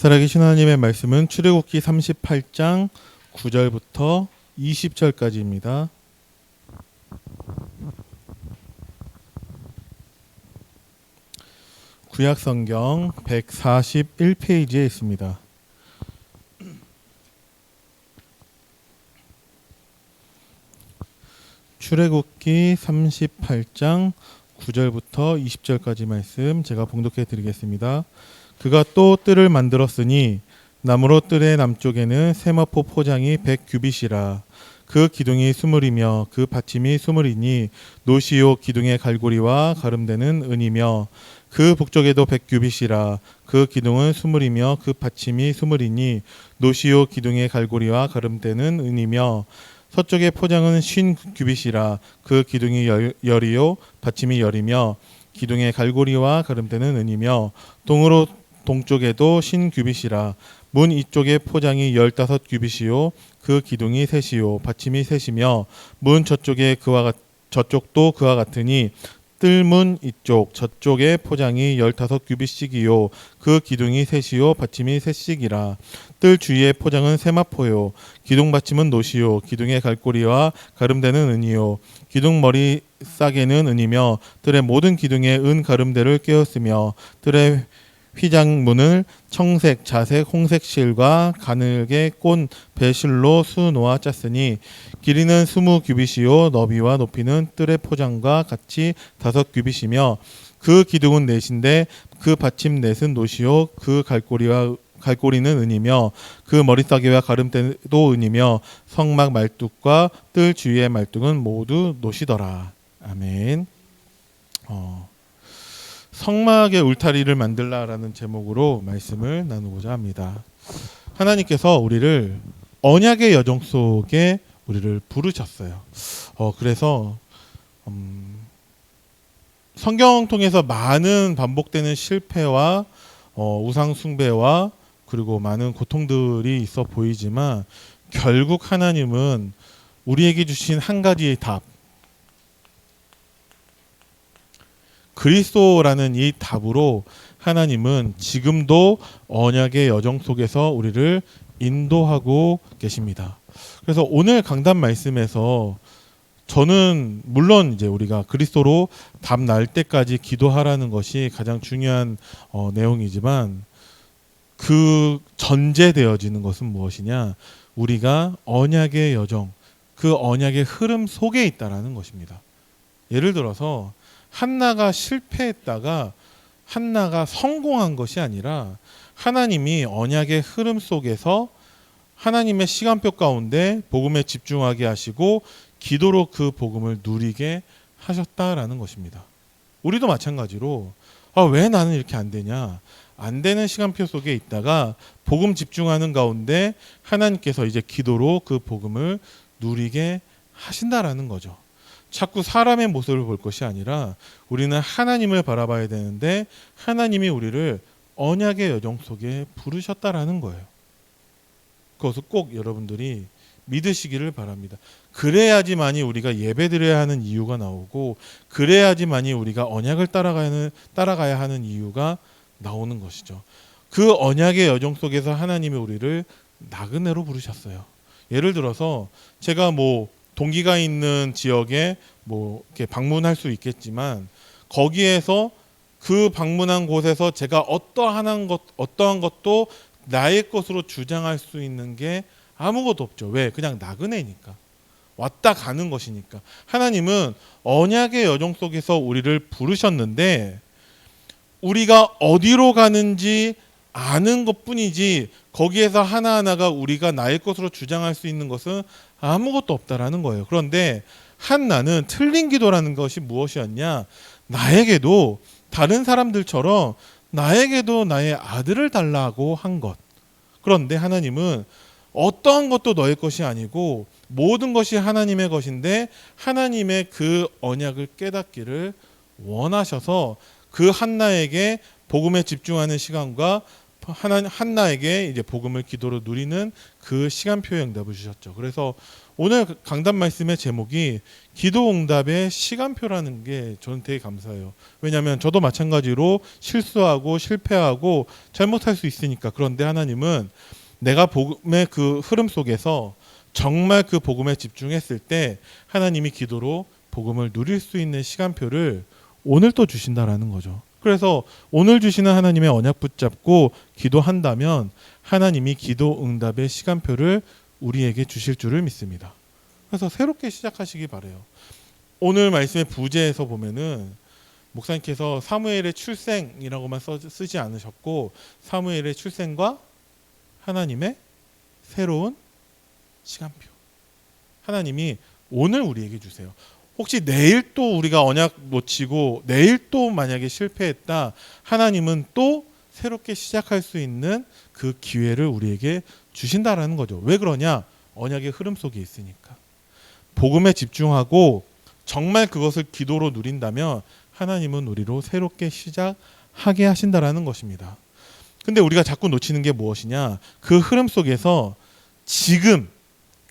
살아계신 하나님의 말씀은 출애굽기 38장 9절부터 20절까지입니다. 구약성경 141페이지에 있습니다. 출애굽기 38장 9절부터 20절까지 말씀 제가 봉독해 드리겠습니다. 그가 또 뜰을 만들었으니 나무로 뜰의 남쪽에는 세마포 포장이 100규빗이라. 그 기둥이 20이며 그 받침이 20이니 노시요 기둥의 갈고리와 가름대는 은이며 그 북쪽에도 100규빗이라. 그 기둥은 20이며 그 받침이 20이니 노시요 기둥의 갈고리와 가름대는 은이며 서쪽의 포장은 50규빗이라. 그 기둥이 열이요 받침이 열이며 기둥의 갈고리와 가름대는 은이며 동쪽에도 50규빗이라. 문 이쪽의 포장이 15규빗이요 그 기둥이 셋이요 받침이 셋이며 문 저쪽도 그와 같으니 뜰문 이쪽 저쪽의 포장이 15규빗씩이요 그 기둥이 셋이요 받침이 셋씩이라. 뜰 주위의 포장은 세마포요 기둥 받침은 노시요 기둥의 갈고리와 가름대는 은이요 기둥 머리 싸개는 은이며 뜰의 모든 기둥에 은 가름대를 꿰었으며 뜰의 휘장문을 청색, 자색, 홍색 실과 가늘게 꼰 배실로 수놓아 짰으니 길이는 20규빗이요 너비와 높이는 뜰의 포장과 같이 5규빗이며 그 기둥은 넷인데 그 받침 넷은 노시요 그 갈고리는 은이며 그 머리싸개와 가름대도 은이며 성막 말뚝과 뜰 주위의 말뚝은 모두 노시더라. 아멘. 성막의 울타리를 만들라라는 제목으로 말씀을 나누고자 합니다. 하나님께서 우리를 언약의 여정 속에 우리를 부르셨어요. 그래서 성경 통해서 많은 반복되는 실패와 우상 숭배와 그리고 많은 고통들이 있어 보이지만 결국 하나님은 우리에게 주신 한 가지의 답, 그리스도라는 이 답으로 하나님은 지금도 언약의 여정 속에서 우리를 인도하고 계십니다. 그래서 오늘 강단 말씀에서 저는 물론 이제 우리가 그리스도로 답 날 때까지 기도하라는 것이 가장 중요한 내용이지만 그 전제되어지는 것은 무엇이냐? 우리가 언약의 여정, 그 언약의 흐름 속에 있다라는 것입니다. 예를 들어서 한나가 실패했다가 한나가 성공한 것이 아니라 하나님이 언약의 흐름 속에서 하나님의 시간표 가운데 복음에 집중하게 하시고 기도로 그 복음을 누리게 하셨다라는 것입니다. 우리도 마찬가지로 왜 나는 이렇게 안 되냐? 안 되는 시간표 속에 있다가 복음 집중하는 가운데 하나님께서 이제 기도로 그 복음을 누리게 하신다라는 거죠. 자꾸 사람의 모습을 볼 것이 아니라 우리는 하나님을 바라봐야 되는데 하나님이 우리를 언약의 여정 속에 부르셨다라는 거예요. 그것을 꼭 여러분들이 믿으시기를 바랍니다. 그래야지만이 우리가 예배드려야 하는 이유가 나오고 그래야지만이 우리가 언약을 따라가야 하는 이유가 나오는 것이죠. 그 언약의 여정 속에서 하나님이 우리를 나그네로 부르셨어요. 예를 들어서 제가 동기가 있는 지역에 이렇게 방문할 수 있겠지만 거기에서 그 방문한 곳에서 제가 어떠한 것도 나의 것으로 주장할 수 있는 게 아무것도 없죠. 왜? 그냥 나그네니까. 왔다 가는 것이니까. 하나님은 언약의 여정 속에서 우리를 부르셨는데 우리가 어디로 가는지 아는 것뿐이지 거기에서 하나하나가 우리가 나의 것으로 주장할 수 있는 것은 아무것도 없다라는 거예요. 그런데 한나는 틀린 기도라는 것이 무엇이었냐? 나에게도 다른 사람들처럼 나에게도 나의 아들을 달라고 한 것. 그런데 하나님은 어떠한 것도 너의 것이 아니고 모든 것이 하나님의 것인데 하나님의 그 언약을 깨닫기를 원하셔서 그 한나에게 복음에 집중하는 시간과 한나에게 이제 복음을 기도로 누리는 그 시간표의 응답을 주셨죠. 그래서 오늘 강단 말씀의 제목이 기도 응답의 시간표라는 게 저는 되게 감사해요. 왜냐하면 저도 마찬가지로 실수하고 실패하고 잘못할 수 있으니까. 그런데 하나님은 내가 복음의 그 흐름 속에서 정말 그 복음에 집중했을 때 하나님이 기도로 복음을 누릴 수 있는 시간표를 오늘 또 주신다라는 거죠. 그래서 오늘 주시는 하나님의 언약 붙잡고 기도한다면 하나님이 기도 응답의 시간표를 우리에게 주실 줄을 믿습니다. 그래서 새롭게 시작하시기 바래요. 오늘 말씀의 부제에서 보면은 목사님께서 사무엘의 출생이라고만 쓰지 않으셨고 사무엘의 출생과 하나님의 새로운 시간표. 하나님이 오늘 우리에게 주세요. 혹시 내일 또 우리가 언약 놓치고 내일 또 만약에 실패했다. 하나님은 또 새롭게 시작할 수 있는 그 기회를 우리에게 주신다라는 거죠. 왜 그러냐? 언약의 흐름 속에 있으니까. 복음에 집중하고 정말 그것을 기도로 누린다면 하나님은 우리로 새롭게 시작하게 하신다라는 것입니다. 근데 우리가 자꾸 놓치는 게 무엇이냐? 그 흐름 속에서 지금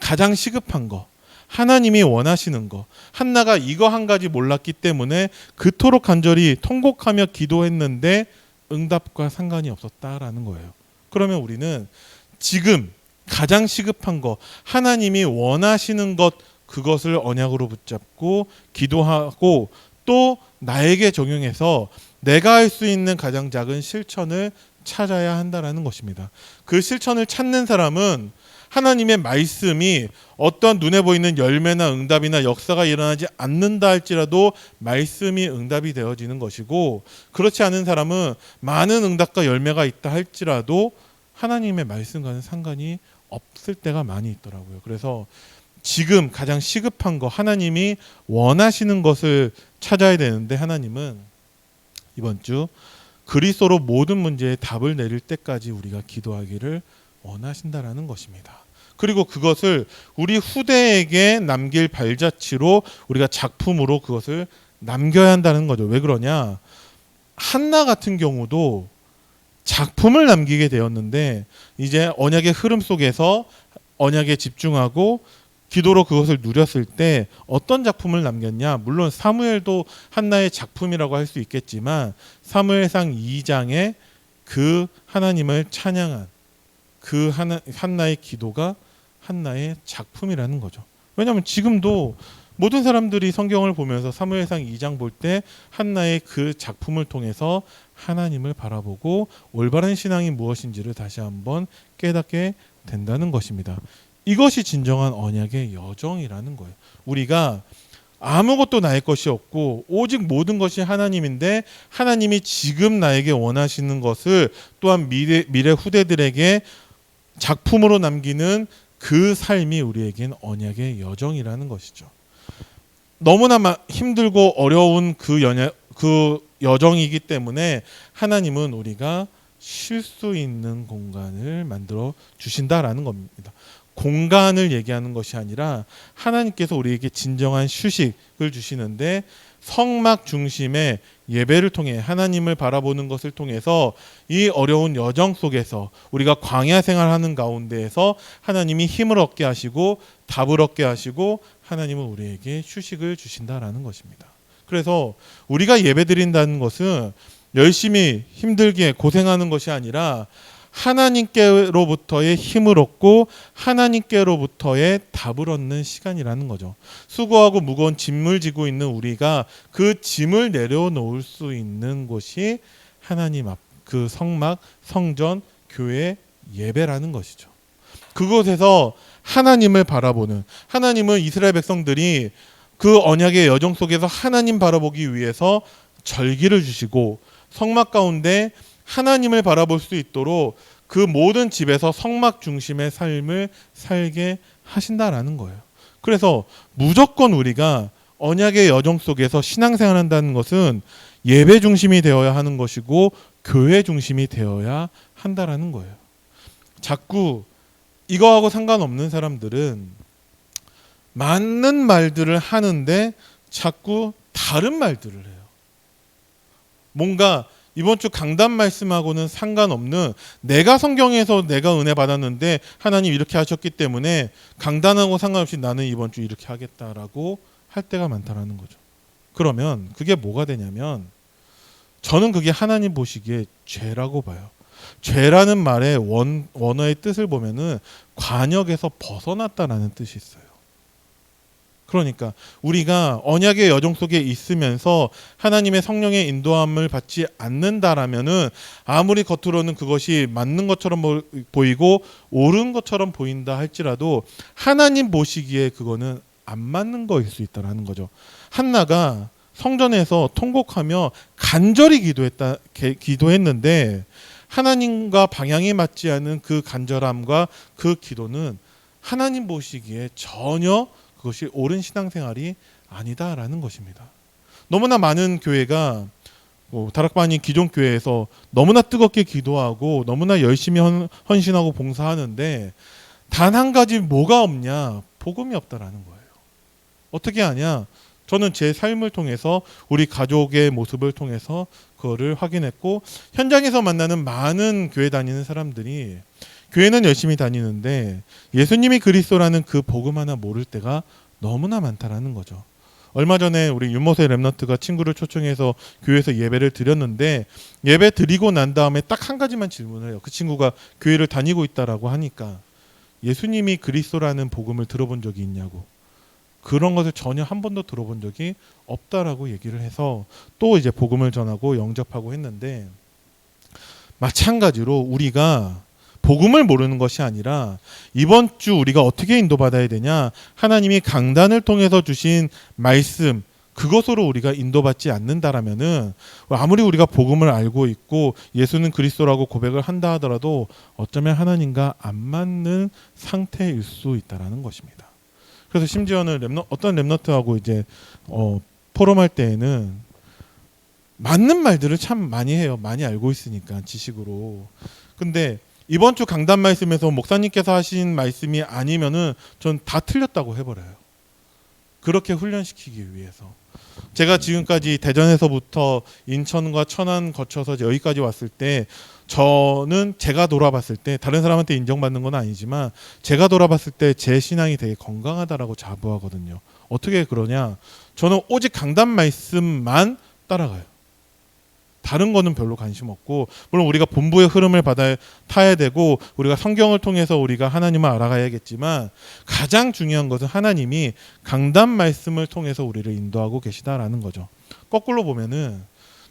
가장 시급한 거, 하나님이 원하시는 거, 한나가 이거 한 가지 몰랐기 때문에 그토록 간절히 통곡하며 기도했는데 응답과 상관이 없었다라는 거예요. 그러면 우리는 지금 가장 시급한 거, 하나님이 원하시는 것, 그것을 언약으로 붙잡고 기도하고 또 나에게 적용해서 내가 할 수 있는 가장 작은 실천을 찾아야 한다라는 것입니다. 그 실천을 찾는 사람은 하나님의 말씀이 어떤 눈에 보이는 열매나 응답이나 역사가 일어나지 않는다 할지라도 말씀이 응답이 되어지는 것이고, 그렇지 않은 사람은 많은 응답과 열매가 있다 할지라도 하나님의 말씀과는 상관이 없을 때가 많이 있더라고요. 그래서 지금 가장 시급한 거, 하나님이 원하시는 것을 찾아야 되는데 하나님은 이번 주 그리스도로 모든 문제에 답을 내릴 때까지 우리가 기도하기를 원하신다라는 것입니다. 그리고 그것을 우리 후대에게 남길 발자취로 우리가 작품으로 그것을 남겨야 한다는 거죠. 왜 그러냐? 한나 같은 경우도 작품을 남기게 되었는데 이제 언약의 흐름 속에서 언약에 집중하고 기도로 그것을 누렸을 때 어떤 작품을 남겼냐? 물론 사무엘도 한나의 작품이라고 할 수 있겠지만 사무엘상 2장에 그 하나님을 찬양한 그 한나의 기도가 한나의 작품이라는 거죠. 왜냐하면 지금도 모든 사람들이 성경을 보면서 사무엘상 2장 볼 때 한나의 그 작품을 통해서 하나님을 바라보고 올바른 신앙이 무엇인지를 다시 한번 깨닫게 된다는 것입니다. 이것이 진정한 언약의 여정이라는 거예요. 우리가 아무것도 나의 것이 없고 오직 모든 것이 하나님인데 하나님이 지금 나에게 원하시는 것을 또한 미래 후대들에게 작품으로 남기는 그 삶이 우리에겐 언약의 여정이라는 것이죠. 너무나 힘들고 어려운 그 여정이기 때문에 하나님은 우리가 쉴 수 있는 공간을 만들어 주신다라는 겁니다. 공간을 얘기하는 것이 아니라 하나님께서 우리에게 진정한 휴식을 주시는데 성막 중심의 예배를 통해 하나님을 바라보는 것을 통해서 이 어려운 여정 속에서 우리가 광야 생활하는 가운데에서 하나님이 힘을 얻게 하시고 답을 얻게 하시고 하나님은 우리에게 휴식을 주신다라는 것입니다. 그래서 우리가 예배드린다는 것은 열심히 힘들게 고생하는 것이 아니라 하나님께로부터의 힘을 얻고 하나님께로부터의 답을 얻는 시간이라는 거죠. 수고하고 무거운 짐을 지고 있는 우리가 그 짐을 내려놓을 수 있는 곳이 하나님 앞, 그 성막, 성전, 교회 예배라는 것이죠. 그곳에서 하나님을 바라보는, 하나님은 이스라엘 백성들이 그 언약의 여정 속에서 하나님 바라보기 위해서 절기를 주시고 성막 가운데 하나님을 바라볼 수 있도록 그 모든 집에서 성막 중심의 삶을 살게 하신다라는 거예요. 그래서 무조건 우리가 언약의 여정 속에서 신앙생활 한다는 것은 예배 중심이 되어야 하는 것이고 교회 중심이 되어야 한다라는 거예요. 자꾸 이거하고 상관없는 사람들은 맞는 말들을 하는데 자꾸 다른 말들을 해요. 뭔가 이번 주 강단 말씀하고는 상관없는 내가 성경에서 내가 은혜 받았는데 하나님 이렇게 하셨기 때문에 강단하고 상관없이 나는 이번 주 이렇게 하겠다라고 할 때가 많다라는 거죠. 그러면 그게 뭐가 되냐면 저는 그게 하나님 보시기에 죄라고 봐요. 죄라는 말의 원어의 뜻을 보면은 관역에서 벗어났다라는 뜻이 있어요. 그러니까 우리가 언약의 여정 속에 있으면서 하나님의 성령의 인도함을 받지 않는다라면은 아무리 겉으로는 그것이 맞는 것처럼 보이고 옳은 것처럼 보인다 할지라도 하나님 보시기에 그거는 안 맞는 거일 수 있다라는 거죠. 한나가 성전에서 통곡하며 간절히 기도했는데 하나님과 방향이 맞지 않은 그 간절함과 그 기도는 하나님 보시기에 전혀 그것이 옳은 신앙생활이 아니다라는 것입니다. 너무나 많은 교회가 다락방이 기존 교회에서 너무나 뜨겁게 기도하고 너무나 열심히 헌신하고 봉사하는데 단 한 가지 뭐가 없냐? 복음이 없다라는 거예요. 어떻게 하냐? 저는 제 삶을 통해서 우리 가족의 모습을 통해서 그거를 확인했고 현장에서 만나는 많은 교회 다니는 사람들이 교회는 열심히 다니는데 예수님이 그리스도라는 그 복음 하나 모를 때가 너무나 많다라는 거죠. 얼마 전에 우리 윤모세 랩넌트가 친구를 초청해서 교회에서 예배를 드렸는데 예배 드리고 난 다음에 딱 한 가지만 질문을 해요. 그 친구가 교회를 다니고 있다라고 하니까 예수님이 그리스도라는 복음을 들어본 적이 있냐고. 그런 것을 전혀 한 번도 들어본 적이 없다라고 얘기를 해서 또 이제 복음을 전하고 영접하고 했는데 마찬가지로 우리가 복음을 모르는 것이 아니라 이번 주 우리가 어떻게 인도받아야 되냐? 하나님이 강단을 통해서 주신 말씀 그것으로 우리가 인도받지 않는다라면은 아무리 우리가 복음을 알고 있고 예수는 그리스도라고 고백을 한다 하더라도 어쩌면 하나님과 안 맞는 상태일 수 있다라는 것입니다. 그래서 심지어는 어떤 랩너트하고 이제 포럼할 때에는 맞는 말들을 참 많이 해요. 많이 알고 있으니까 지식으로. 근데 이번 주 강단 말씀에서 목사님께서 하신 말씀이 아니면은 전 다 틀렸다고 해버려요. 그렇게 훈련시키기 위해서. 제가 지금까지 대전에서부터 인천과 천안 거쳐서 여기까지 왔을 때 저는 제가 돌아봤을 때 다른 사람한테 인정받는 건 아니지만 제가 돌아봤을 때 제 신앙이 되게 건강하다라고 자부하거든요. 어떻게 그러냐? 저는 오직 강단 말씀만 따라가요. 다른 거는 별로 관심 없고 물론 우리가 본부의 흐름을 타야 되고 우리가 성경을 통해서 우리가 하나님을 알아가야겠지만 가장 중요한 것은 하나님이 강단 말씀을 통해서 우리를 인도하고 계시다라는 거죠. 거꾸로 보면은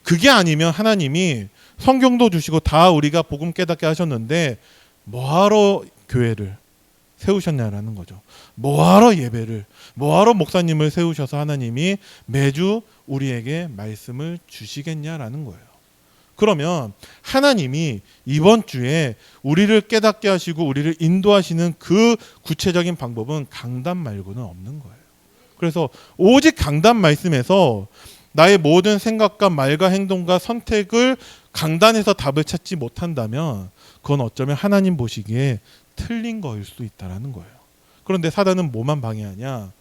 그게 아니면 하나님이 성경도 주시고 다 우리가 복음 깨닫게 하셨는데 뭐하러 교회를 세우셨냐라는 거죠. 뭐하러 예배를, 뭐하러 목사님을 세우셔서 하나님이 매주 우리에게 말씀을 주시겠냐라는 거예요. 그러면 하나님이 이번 주에 우리를 깨닫게 하시고 우리를 인도하시는 그 구체적인 방법은 강단 말고는 없는 거예요. 그래서 오직 강단 말씀에서 나의 모든 생각과 말과 행동과 선택을 강단에서 답을 찾지 못한다면 그건 어쩌면 하나님 보시기에 틀린 거일 수 있다라는 거예요. 그런데 사단은 뭐만 방해하냐?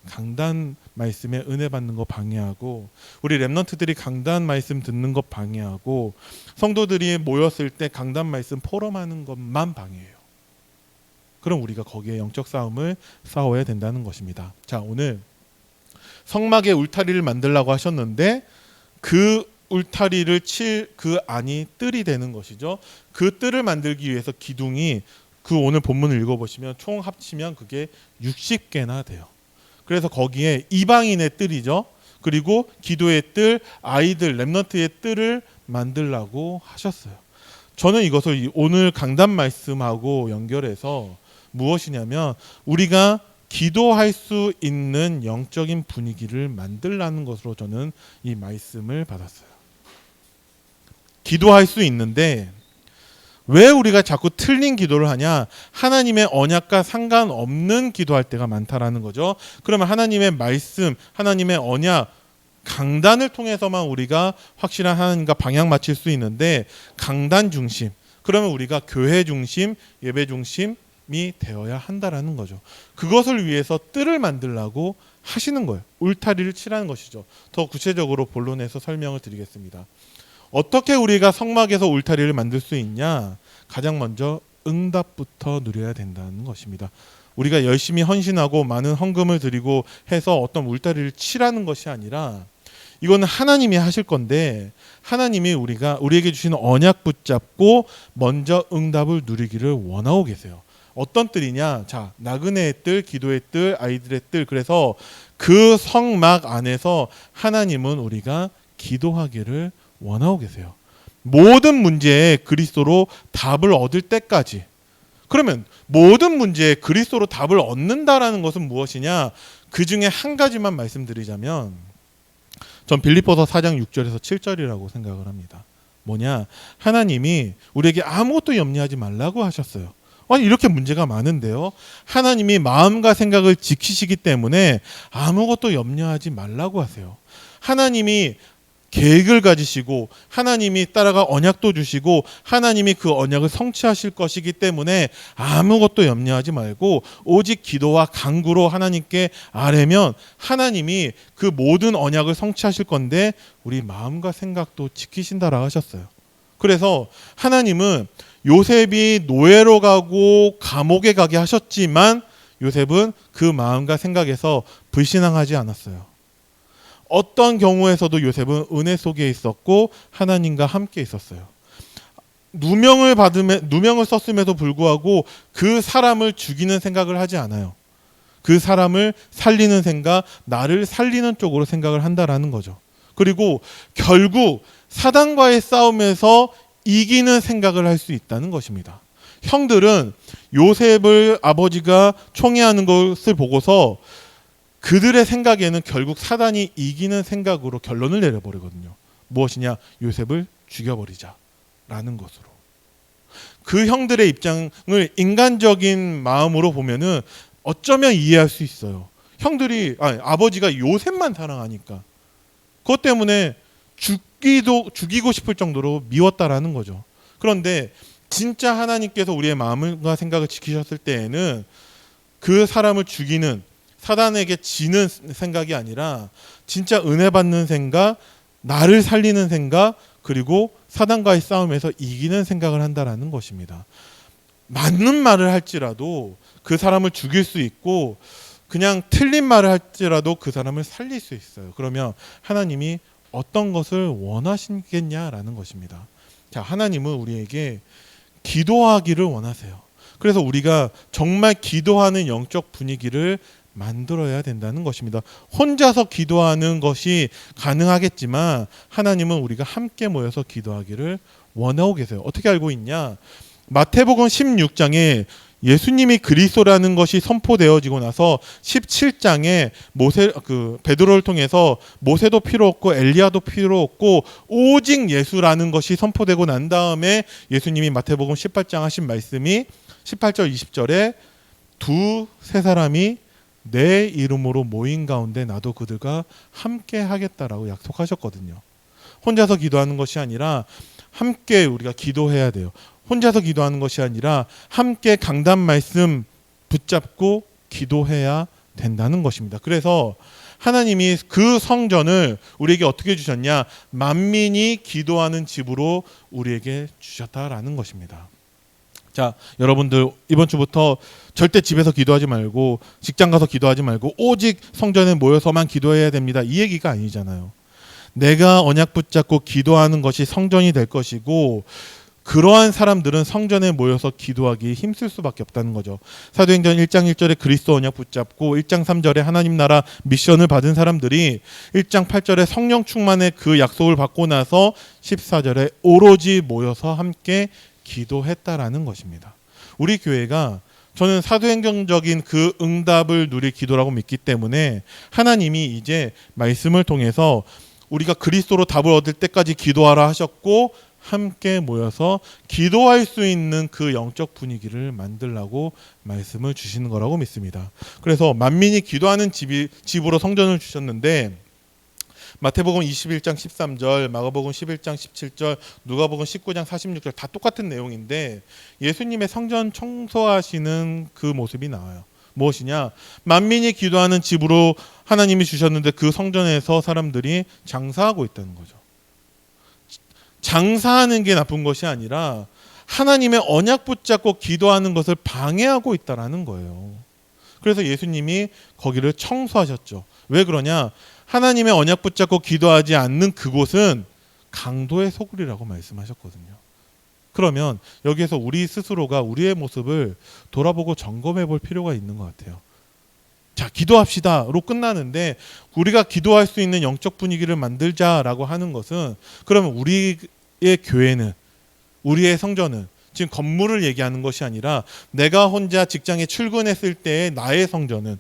강단 말씀에 은혜 받는 거 방해하고 우리 랩넌트들이 강단 말씀 듣는 것 방해하고 성도들이 모였을 때 강단 말씀 포럼하는 것만 방해해요. 그럼 우리가 거기에 영적 싸움을 싸워야 된다는 것입니다. 자, 오늘 성막에 울타리를 만들라고 하셨는데 그 울타리를 칠 그 안이 뜰이 되는 것이죠. 그 뜰을 만들기 위해서 기둥이 그 오늘 본문을 읽어보시면 총 합치면 그게 60개나 돼요. 그래서 거기에 이방인의 뜰이죠. 그리고 기도의 뜰, 아이들, 랩넌트의 뜰을 만들라고 하셨어요. 저는 이것을 오늘 강단 말씀하고 연결해서 무엇이냐면 우리가 기도할 수 있는 영적인 분위기를 만들라는 것으로 저는 이 말씀을 받았어요. 기도할 수 있는데 왜 우리가 자꾸 틀린 기도를 하냐? 하나님의 언약과 상관없는 기도할 때가 많다라는 거죠. 그러면 하나님의 말씀, 하나님의 언약, 강단을 통해서만 우리가 확실한 하나님과 방향 맞출 수 있는데 강단 중심, 그러면 우리가 교회 중심, 예배 중심이 되어야 한다라는 거죠. 그것을 위해서 뜰을 만들라고 하시는 거예요. 울타리를 치라는 것이죠. 더 구체적으로 본론에서 설명을 드리겠습니다. 어떻게 우리가 성막에서 울타리를 만들 수 있냐? 가장 먼저 응답부터 누려야 된다는 것입니다. 우리가 열심히 헌신하고 많은 헌금을 드리고 해서 어떤 울타리를 치라는 것이 아니라 이거는 하나님이 하실 건데 하나님이 우리에게 주시는 언약 붙잡고 먼저 응답을 누리기를 원하고 계세요. 어떤 뜰이냐? 자, 나그네의 뜰, 기도의 뜰, 아이들의 뜰. 그래서 그 성막 안에서 하나님은 우리가 기도하기를 원하고 계세요. 모든 문제에 그리스도로 답을 얻을 때까지. 그러면 모든 문제에 그리스도로 답을 얻는다라는 것은 무엇이냐? 그 중에 한 가지만 말씀드리자면 전 빌립보서 4장 6절에서 7절이라고 생각을 합니다. 뭐냐? 하나님이 우리에게 아무것도 염려하지 말라고 하셨어요. 아니 이렇게 문제가 많은데요. 하나님이 마음과 생각을 지키시기 때문에 아무것도 염려하지 말라고 하세요. 하나님이 계획을 가지시고 하나님이 따라가 언약도 주시고 하나님이 그 언약을 성취하실 것이기 때문에 아무것도 염려하지 말고 오직 기도와 간구로 하나님께 아뢰면 하나님이 그 모든 언약을 성취하실 건데 우리 마음과 생각도 지키신다라고 하셨어요. 그래서 하나님은 요셉이 노예로 가고 감옥에 가게 하셨지만 요셉은 그 마음과 생각에서 불신앙하지 않았어요. 어떤 경우에서도 요셉은 은혜 속에 있었고 하나님과 함께 있었어요. 누명을 썼음에도 불구하고 그 사람을 죽이는 생각을 하지 않아요. 그 사람을 살리는 생각, 나를 살리는 쪽으로 생각을 한다라는 거죠. 그리고 결국 사단과의 싸움에서 이기는 생각을 할 수 있다는 것입니다. 형들은 요셉을 아버지가 총애하는 것을 보고서 그들의 생각에는 결국 사단이 이기는 생각으로 결론을 내려버리거든요. 무엇이냐? 요셉을 죽여버리자라는 것으로. 그 형들의 입장을 인간적인 마음으로 보면은 어쩌면 이해할 수 있어요. 아버지가 요셉만 사랑하니까 그것 때문에 죽이고 싶을 정도로 미웠다라는 거죠. 그런데 진짜 하나님께서 우리의 마음과 생각을 지키셨을 때에는 그 사람을 죽이는 사단에게 지는 생각이 아니라 진짜 은혜 받는 생각, 나를 살리는 생각, 그리고 사단과의 싸움에서 이기는 생각을 한다라는 것입니다. 맞는 말을 할지라도 그 사람을 죽일 수 있고 그냥 틀린 말을 할지라도 그 사람을 살릴 수 있어요. 그러면 하나님이 어떤 것을 원하시겠냐라는 것입니다. 자, 하나님은 우리에게 기도하기를 원하세요. 그래서 우리가 정말 기도하는 영적 분위기를 만들어야 된다는 것입니다. 혼자서 기도하는 것이 가능하겠지만 하나님은 우리가 함께 모여서 기도하기를 원하고 계세요. 어떻게 알고 있냐? 마태복음 16장에 예수님이 그리스도라는 것이 선포되어지고 나서 17장에 베드로를 통해서 모세도 필요 없고 엘리야도 필요 없고 오직 예수라는 것이 선포되고 난 다음에 예수님이 마태복음 18장 하신 말씀이 18절 20절에 두세 사람이 내 이름으로 모인 가운데 나도 그들과 함께 하겠다라고 약속하셨거든요. 혼자서 기도하는 것이 아니라 함께 우리가 기도해야 돼요. 혼자서 기도하는 것이 아니라 함께 강단 말씀 붙잡고 기도해야 된다는 것입니다. 그래서 하나님이 그 성전을 우리에게 어떻게 주셨냐? 만민이 기도하는 집으로 우리에게 주셨다라는 것입니다. 자, 여러분들 이번 주부터 절대 집에서 기도하지 말고 직장 가서 기도하지 말고 오직 성전에 모여서만 기도해야 됩니다. 이 얘기가 아니잖아요. 내가 언약 붙잡고 기도하는 것이 성전이 될 것이고 그러한 사람들은 성전에 모여서 기도하기 힘쓸 수밖에 없다는 거죠. 사도행전 1장 1절에 그리스도 언약 붙잡고 1장 3절에 하나님 나라 미션을 받은 사람들이 1장 8절에 성령 충만의 그 약속을 받고 나서 14절에 오로지 모여서 함께 기도했다라는 것입니다. 우리 교회가 저는 사도행전적인 그 응답을 누릴 기도라고 믿기 때문에 하나님이 이제 말씀을 통해서 우리가 그리스도로 답을 얻을 때까지 기도하라 하셨고 함께 모여서 기도할 수 있는 그 영적 분위기를 만들라고 말씀을 주시는 거라고 믿습니다. 그래서 만민이 기도하는 집으로 성전을 주셨는데 마태복음 21장 13절, 마가복음 11장 17절, 누가복음 19장 46절 다 똑같은 내용인데 예수님의 성전 청소하시는 그 모습이 나와요. 무엇이냐? 만민이 기도하는 집으로 하나님이 주셨는데 그 성전에서 사람들이 장사하고 있다는 거죠. 장사하는 게 나쁜 것이 아니라 하나님의 언약 붙잡고 기도하는 것을 방해하고 있다라는 거예요. 그래서 예수님이 거기를 청소하셨죠. 왜 그러냐? 하나님의 언약 붙잡고 기도하지 않는 그곳은 강도의 소굴이라고 말씀하셨거든요. 그러면 여기에서 우리 스스로가 우리의 모습을 돌아보고 점검해 볼 필요가 있는 것 같아요. 자, 기도합시다로 끝나는데 우리가 기도할 수 있는 영적 분위기를 만들자라고 하는 것은, 그러면 우리의 교회는, 우리의 성전은, 지금 건물을 얘기하는 것이 아니라 내가 혼자 직장에 출근했을 때의 나의 성전은,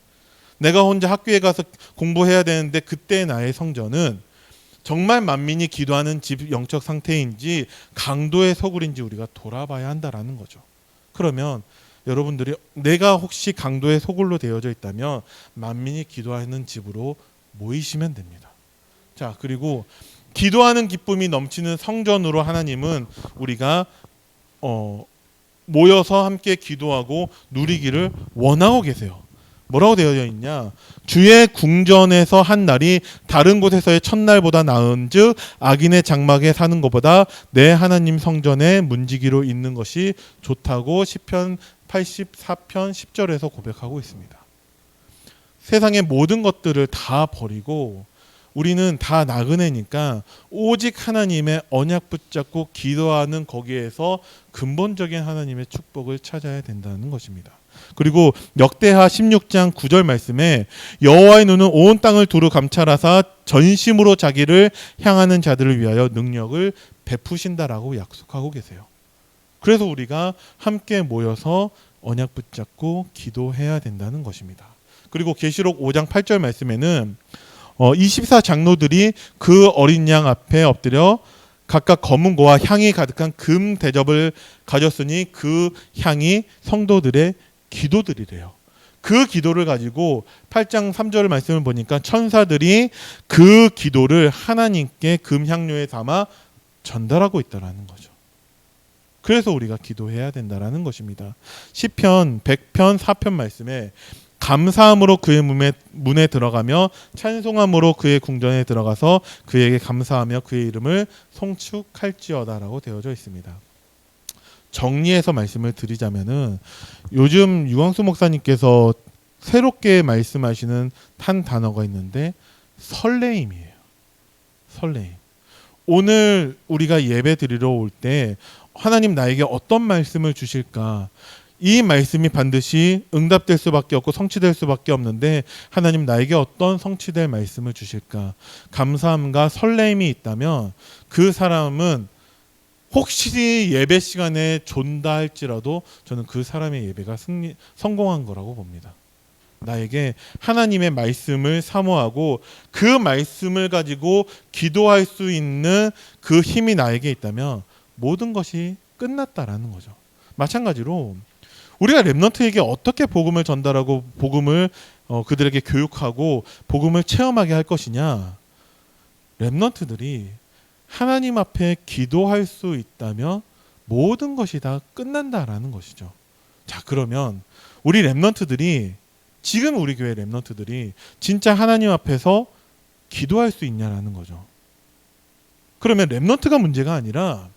내가 혼자 학교에 가서 공부해야 되는데 그때 나의 성전은 정말 만민이 기도하는 집 영적 상태인지 강도의 소굴인지 우리가 돌아봐야 한다라는 거죠. 그러면 여러분들이 내가 혹시 강도의 소굴로 되어져 있다면 만민이 기도하는 집으로 모이시면 됩니다. 자, 그리고 기도하는 기쁨이 넘치는 성전으로 하나님은 우리가 모여서 함께 기도하고 누리기를 원하고 계세요. 뭐라고 되어져 있냐? 주의 궁전에서 한 날이 다른 곳에서의 첫날보다 나은즉 악인의 장막에 사는 것보다 내 하나님 성전에 문지기로 있는 것이 좋다고 시편 84편 10절에서 고백하고 있습니다. 세상의 모든 것들을 다 버리고 우리는 다 나그네니까 오직 하나님의 언약 붙잡고 기도하는 거기에서 근본적인 하나님의 축복을 찾아야 된다는 것입니다. 그리고 역대하 16장 9절 말씀에 여호와의 눈은 온 땅을 두루 감찰하사 전심으로 자기를 향하는 자들을 위하여 능력을 베푸신다라고 약속하고 계세요. 그래서 우리가 함께 모여서 언약 붙잡고 기도해야 된다는 것입니다. 그리고 계시록 5장 8절 말씀에는 24장로들이 그 어린 양 앞에 엎드려 각각 검은 고와 향이 가득한 금 대접을 가졌으니 그 향이 성도들의 기도들이래요. 그 기도를 가지고 8장 3절 말씀을 보니까 천사들이 그 기도를 하나님께 금향료에 담아 전달하고 있다라는 거죠. 그래서 우리가 기도해야 된다라는 것입니다. 시편 100편 4편 말씀에 감사함으로 그의 문에 들어가며 찬송함으로 그의 궁전에 들어가서 그에게 감사하며 그의 이름을 송축할지어다라고 되어져 있습니다. 정리해서 말씀을 드리자면은 요즘 유광수 목사님께서 새롭게 말씀하시는 한 단어가 있는데 설레임이에요. 설레임. 오늘 우리가 예배 드리러 올 때 하나님 나에게 어떤 말씀을 주실까? 이 말씀이 반드시 응답될 수밖에 없고 성취될 수밖에 없는데 하나님 나에게 어떤 성취될 말씀을 주실까? 감사함과 설레임이 있다면 그 사람은 혹시 예배 시간에 존다 할지라도 저는 그 사람의 예배가 성공한 거라고 봅니다. 나에게 하나님의 말씀을 사모하고 그 말씀을 가지고 기도할 수 있는 그 힘이 나에게 있다면 모든 것이 끝났다라는 거죠. 마찬가지로 우리가 렘넌트에게 어떻게 복음을 전달하고 복음을 그들에게 교육하고 복음을 체험하게 할 것이냐. 렘넌트들이 하나님 앞에 기도할 수 있다면 모든 것이 다 끝난다라는 것이죠. 자, 그러면 우리 렘넌트들이, 지금 우리 교회 렘넌트들이 진짜 하나님 앞에서 기도할 수 있냐라는 거죠. 그러면 렘넌트가 문제가 아니라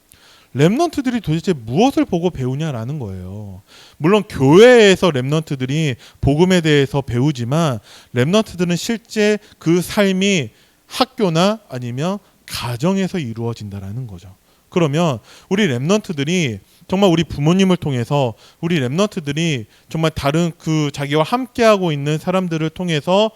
렘넌트들이 도대체 무엇을 보고 배우냐라는 거예요. 물론 교회에서 렘넌트들이 복음에 대해서 배우지만 렘넌트들은 실제 그 삶이 학교나 아니면 가정에서 이루어진다라는 거죠. 그러면 우리 렘넌트들이 정말 우리 부모님을 통해서, 우리 렘넌트들이 정말 다른 그 자기와 함께하고 있는 사람들을 통해서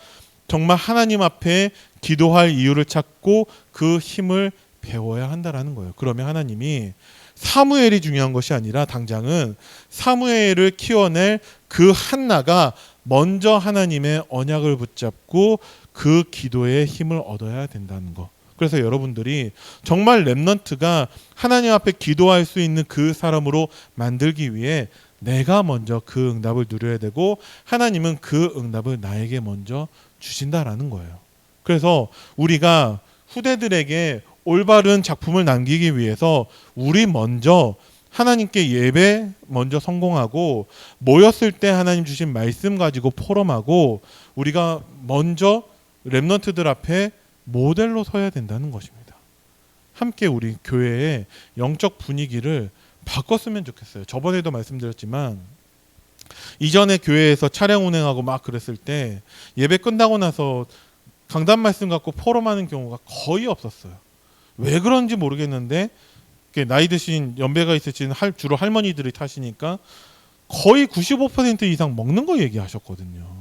정말 하나님 앞에 기도할 이유를 찾고 그 힘을 배워야 한다라는 거예요. 그러면 하나님이 사무엘이 중요한 것이 아니라 당장은 사무엘을 키워낼 그 한나가 먼저 하나님의 언약을 붙잡고 그 기도의 힘을 얻어야 된다는 거. 그래서 여러분들이 정말 렘넌트가 하나님 앞에 기도할 수 있는 그 사람으로 만들기 위해 내가 먼저 그 응답을 누려야 되고 하나님은 그 응답을 나에게 먼저 주신다라는 거예요. 그래서 우리가 후대들에게 올바른 작품을 남기기 위해서 우리 먼저 하나님께 예배 먼저 성공하고 모였을 때 하나님 주신 말씀 가지고 포럼하고 우리가 먼저 렘넌트들 앞에 모델로 서야 된다는 것입니다. 함께 우리 교회의 영적 분위기를 바꿨으면 좋겠어요. 저번에도 말씀드렸지만 이전에 교회에서 차량 운행하고 막 그랬을 때 예배 끝나고 나서 강단 말씀 갖고 포럼하는 경우가 거의 없었어요. 왜 그런지 모르겠는데 나이 드신 연배가 있으신 주로 할머니들이 타시니까 거의 95% 이상 먹는 거 얘기하셨거든요.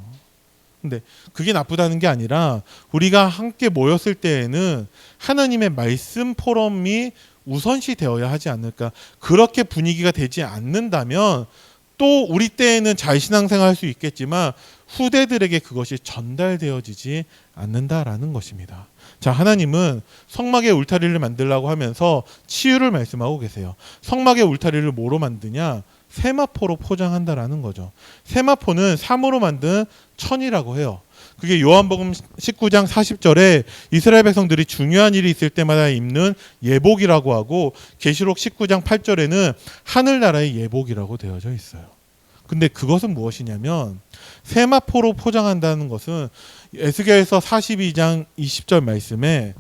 근데 그게 나쁘다는 게 아니라 우리가 함께 모였을 때에는 하나님의 말씀 포럼이 우선시 되어야 하지 않을까. 그렇게 분위기가 되지 않는다면 또 우리 때에는 잘 신앙생활 할 수 있겠지만 후대들에게 그것이 전달되어지지 않는다라는 것입니다. 자, 하나님은 성막의 울타리를 만들라고 하면서 치유를 말씀하고 계세요. 성막의 울타리를 뭐로 만드냐? 세마포로 포장한다라는 거죠. 세마포는 삼으로 만든 천이라고 해요. 그게 요한복음 19장 40절에 이스라엘 백성들이 중요한 일이 있을 때마다 입는 예복이라고 하고 계시록 19장 8절에는 하늘나라의 예복이라고 되어져 있어요. 근데 그것은 무엇이냐면 세마포로 포장한다는 것은 에스겔서 42장 20절 말씀에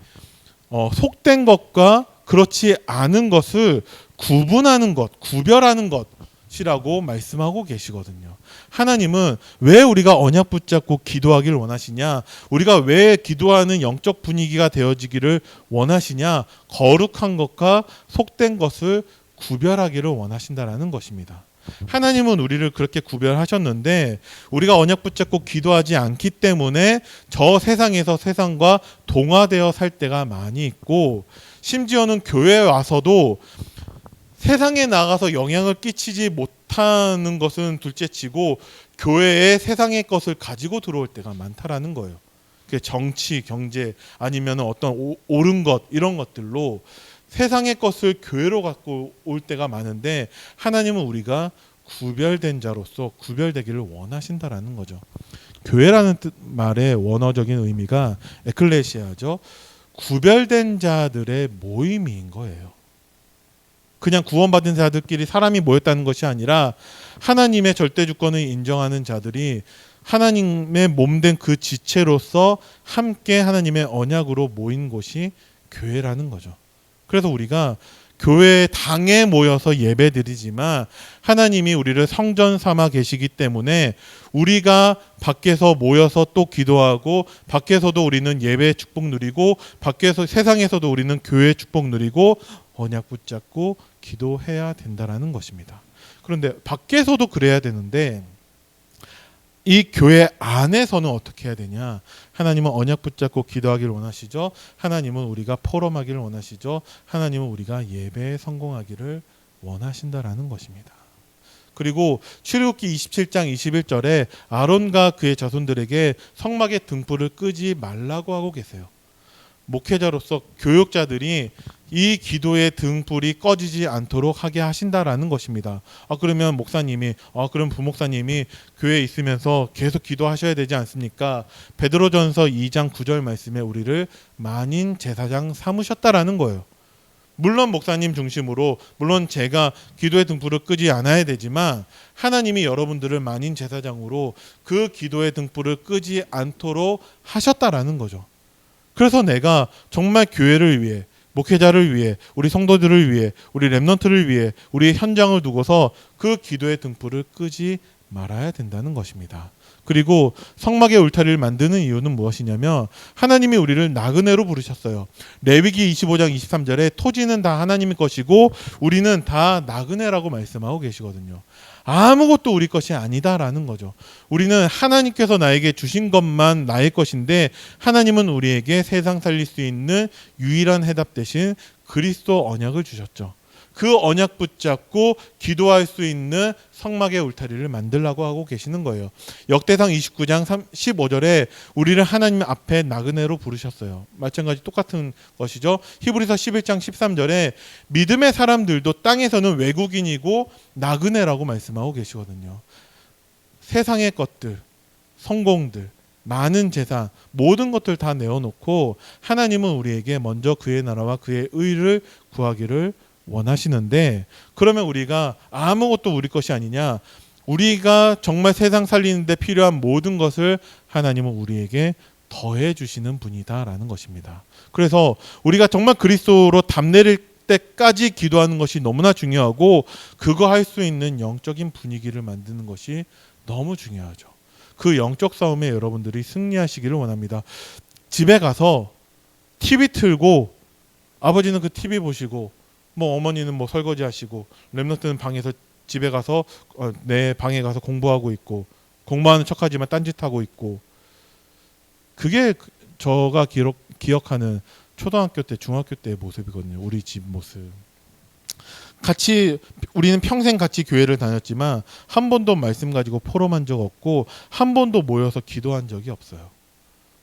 속된 것과 그렇지 않은 것을 구분하는 것, 구별하는 것이라고 말씀하고 계시거든요. 하나님은 왜 우리가 언약 붙잡고 기도하기를 원하시냐? 우리가 왜 기도하는 영적 분위기가 되어지기를 원하시냐? 거룩한 것과 속된 것을 구별하기를 원하신다라는 것입니다. 하나님은 우리를 그렇게 구별하셨는데 우리가 언약 붙잡고 기도하지 않기 때문에 저 세상에서 세상과 동화되어 살 때가 많이 있고 심지어는 교회에 와서도 세상에 나가서 영향을 끼치지 못하는 것은 둘째치고 교회에 세상의 것을 가지고 들어올 때가 많다라는 거예요. 정치, 경제 아니면 어떤 옳은 것 이런 것들로 세상의 것을 교회로 갖고 올 때가 많은데 하나님은 우리가 구별된 자로서 구별되기를 원하신다라는 거죠. 교회라는 말의 원어적인 의미가 에클레시아죠. 구별된 자들의 모임인 거예요. 그냥 구원받은 자들끼리 사람이 모였다는 것이 아니라 하나님의 절대 주권을 인정하는 자들이 하나님의 몸된 그 지체로서 함께 하나님의 언약으로 모인 곳이 교회라는 거죠. 그래서 우리가 교회 당에 모여서 예배드리지만 하나님이 우리를 성전 삼아 계시기 때문에 우리가 밖에서 모여서 또 기도하고 밖에서도 우리는 예배 축복 누리고 밖에서 세상에서도 우리는 교회 축복 누리고 언약 붙잡고 기도해야 된다라는 것입니다. 그런데 밖에서도 그래야 되는데 이 교회 안에서는 어떻게 해야 되냐? 하나님은 언약 붙잡고 기도하기를 원하시죠. 하나님은 우리가 포럼하기를 원하시죠. 하나님은 우리가 예배에 성공하기를 원하신다라는 것입니다. 그리고 출애굽기 27장 21절에 아론과 그의 자손들에게 성막의 등불을 끄지 말라고 하고 계세요. 목회자로서 교육자들이 이 기도의 등불이 꺼지지 않도록 하게 하신다라는 것입니다. 그러면 목사님이, 그럼 부목사님이 교회에 있으면서 계속 기도하셔야 되지 않습니까? 베드로전서 2장 9절 말씀에 우리를 만인 제사장 삼으셨다라는 거예요. 물론 목사님 중심으로, 물론 제가 기도의 등불을 끄지 않아야 되지만 하나님이 여러분들을 만인 제사장으로 그 기도의 등불을 끄지 않도록 하셨다라는 거죠. 그래서 내가 정말 교회를 위해, 목회자를 위해, 우리 성도들을 위해, 우리 렘넌트를 위해 우리 현장을 두고서 그 기도의 등불을 끄지 말아야 된다는 것입니다. 그리고 성막의 울타리를 만드는 이유는 무엇이냐면 하나님이 우리를 나그네로 부르셨어요. 레위기 25장 23절에 토지는 다 하나님의 것이고 우리는 다 나그네라고 말씀하고 계시거든요. 아무것도 우리 것이 아니다라는 거죠. 우리는 하나님께서 나에게 주신 것만 나의 것인데 하나님은 우리에게 세상 살릴 수 있는 유일한 해답 대신 그리스도 언약을 주셨죠. 그 언약 붙잡고 기도할 수 있는 성막의 울타리를 만들라고 하고 계시는 거예요. 역대상 29장 15절에 우리를 하나님 앞에 나그네로 부르셨어요. 마찬가지 똑같은 것이죠. 히브리서 11장 13절에 믿음의 사람들도 땅에서는 외국인이고 나그네라고 말씀하고 계시거든요. 세상의 것들, 성공들, 많은 재산, 모든 것들 다 내어놓고 하나님은 우리에게 먼저 그의 나라와 그의 의를 구하기를 원하시는데, 그러면 우리가 아무것도 우리 것이 아니냐? 우리가 정말 세상 살리는데 필요한 모든 것을 하나님은 우리에게 더해 주시는 분이다라는 것입니다. 그래서 우리가 정말 그리스도로 담내릴 때까지 기도하는 것이 너무나 중요하고, 그거 할 수 있는 영적인 분위기를 만드는 것이 너무 중요하죠. 그 영적 싸움에 여러분들이 승리하시기를 원합니다. 집에 가서 TV 틀고, 아버지는 그 TV 보시고, 뭐 어머니는 뭐 설거지 하시고, 랩런트는 방에서 집에 가서 내 방에 가서 공부하고 있고, 공부하는 척하지만 딴짓하고 있고, 그게 저가 기억하는 초등학교 때, 중학교 때의 모습이거든요. 우리 집 모습. 우리는 평생 같이 교회를 다녔지만 한 번도 말씀 가지고 포럼한 적 없고, 한 번도 모여서 기도한 적이 없어요.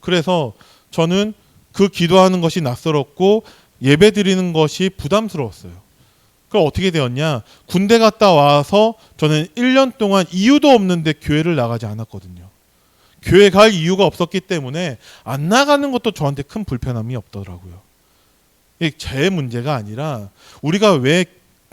그래서 저는 그 기도하는 것이 낯설었고 예배 드리는 것이 부담스러웠어요. 그럼 어떻게 되었냐? 군대 갔다 와서 저는 1년 동안 이유도 없는데 교회를 나가지 않았거든요. 교회 갈 이유가 없었기 때문에 안 나가는 것도 저한테 큰 불편함이 없더라고요. 이게 제 문제가 아니라, 우리가 왜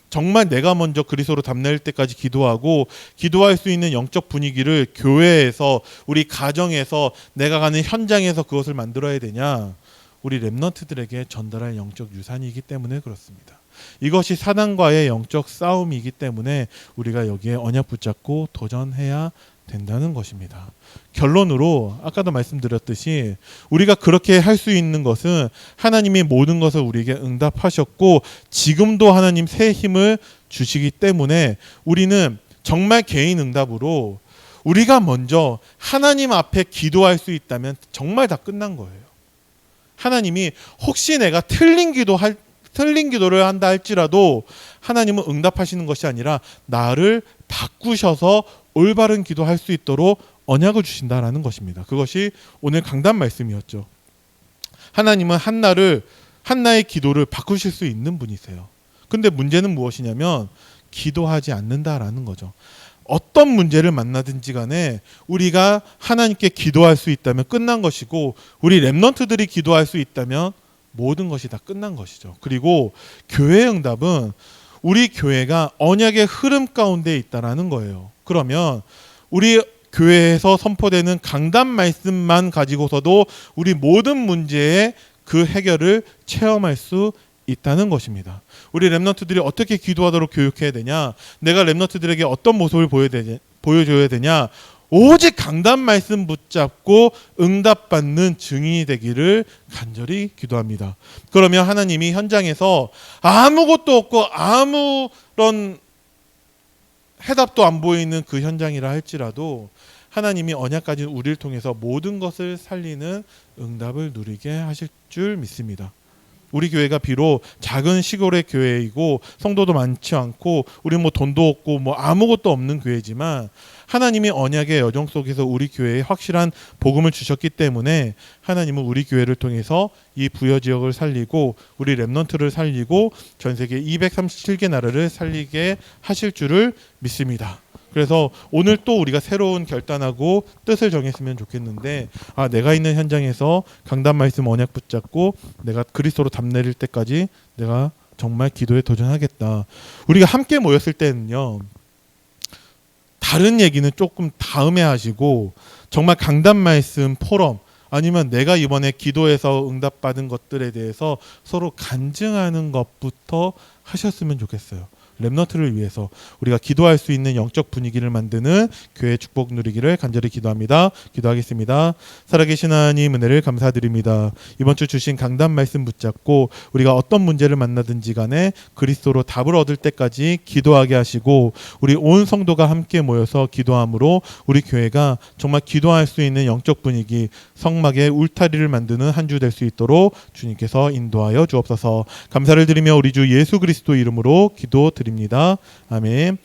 정말 내가 먼저 그리스도로 담낼 때까지 기도하고 기도할 수 있는 영적 분위기를 교회에서, 우리 가정에서, 내가 가는 현장에서 그것을 만들어야 되냐? 우리 랩런트들에게 전달할 영적 유산이기 때문에 그렇습니다. 이것이 사단과의 영적 싸움이기 때문에 우리가 여기에 언약 붙잡고 도전해야 된다는 것입니다. 결론으로 아까도 말씀드렸듯이 우리가 그렇게 할 수 있는 것은 하나님이 모든 것을 우리에게 응답하셨고 지금도 하나님 새 힘을 주시기 때문에 우리는 정말 개인 응답으로 우리가 먼저 하나님 앞에 기도할 수 있다면 정말 다 끝난 거예요. 하나님이 혹시 내가 틀린 기도를 한다 할지라도 하나님은 응답하시는 것이 아니라 나를 바꾸셔서 올바른 기도할 수 있도록 언약을 주신다라는 것입니다. 그것이 오늘 강단 말씀이었죠. 하나님은 한나의 기도를 바꾸실 수 있는 분이세요. 근데 문제는 무엇이냐면 기도하지 않는다라는 거죠. 어떤 문제를 만나든지 간에 우리가 하나님께 기도할 수 있다면 끝난 것이고, 우리 랩런트들이 기도할 수 있다면 모든 것이 다 끝난 것이죠. 그리고 교회의 응답은 우리 교회가 언약의 흐름 가운데 있다라는 거예요. 그러면 우리 교회에서 선포되는 강단 말씀만 가지고서도 우리 모든 문제의 그 해결을 체험할 수 있다는 것입니다. 우리 랩런트들이 어떻게 기도하도록 교육해야 되냐? 내가 랩런트들에게 어떤 모습을 보여줘야 되냐? 오직 강단 말씀 붙잡고 응답받는 증인이 되기를 간절히 기도합니다. 그러면 하나님이 현장에서 아무것도 없고 아무런 해답도 안 보이는 그 현장이라 할지라도 하나님이 언약 가진 우리를 통해서 모든 것을 살리는 응답을 누리게 하실 줄 믿습니다. 우리 교회가 비록 작은 시골의 교회이고 성도도 많지 않고 우리 뭐 돈도 없고 뭐 아무것도 없는 교회지만 하나님이 언약의 여정 속에서 우리 교회에 확실한 복음을 주셨기 때문에 하나님은 우리 교회를 통해서 이 부여 지역을 살리고 우리 랩런트를 살리고 전 세계 237개 나라를 살리게 하실 줄을 믿습니다. 그래서 오늘 또 우리가 새로운 결단하고 뜻을 정했으면 좋겠는데, 내가 있는 현장에서 강단 말씀 언약 붙잡고 내가 그리스도로 담내릴 때까지 내가 정말 기도에 도전하겠다. 우리가 함께 모였을 때는요, 다른 얘기는 조금 다음에 하시고 정말 강단 말씀 포럼 아니면 내가 이번에 기도해서 응답받은 것들에 대해서 서로 간증하는 것부터 하셨으면 좋겠어요. 랩런트를 위해서 우리가 기도할 수 있는 영적 분위기를 만드는 교회 축복 누리기를 간절히 기도합니다. 기도하겠습니다. 살아계신 하나님 은혜를 감사드립니다. 이번 주 주신 강단 말씀 붙잡고 우리가 어떤 문제를 만나든지 간에 그리스도로 답을 얻을 때까지 기도하게 하시고 우리 온 성도가 함께 모여서 기도함으로 우리 교회가 정말 기도할 수 있는 영적 분위기, 성막의 울타리를 만드는 한 주 될 수 있도록 주님께서 인도하여 주옵소서. 감사를 드리며 우리 주 예수 그리스도 이름으로 기도드립니다. 아멘.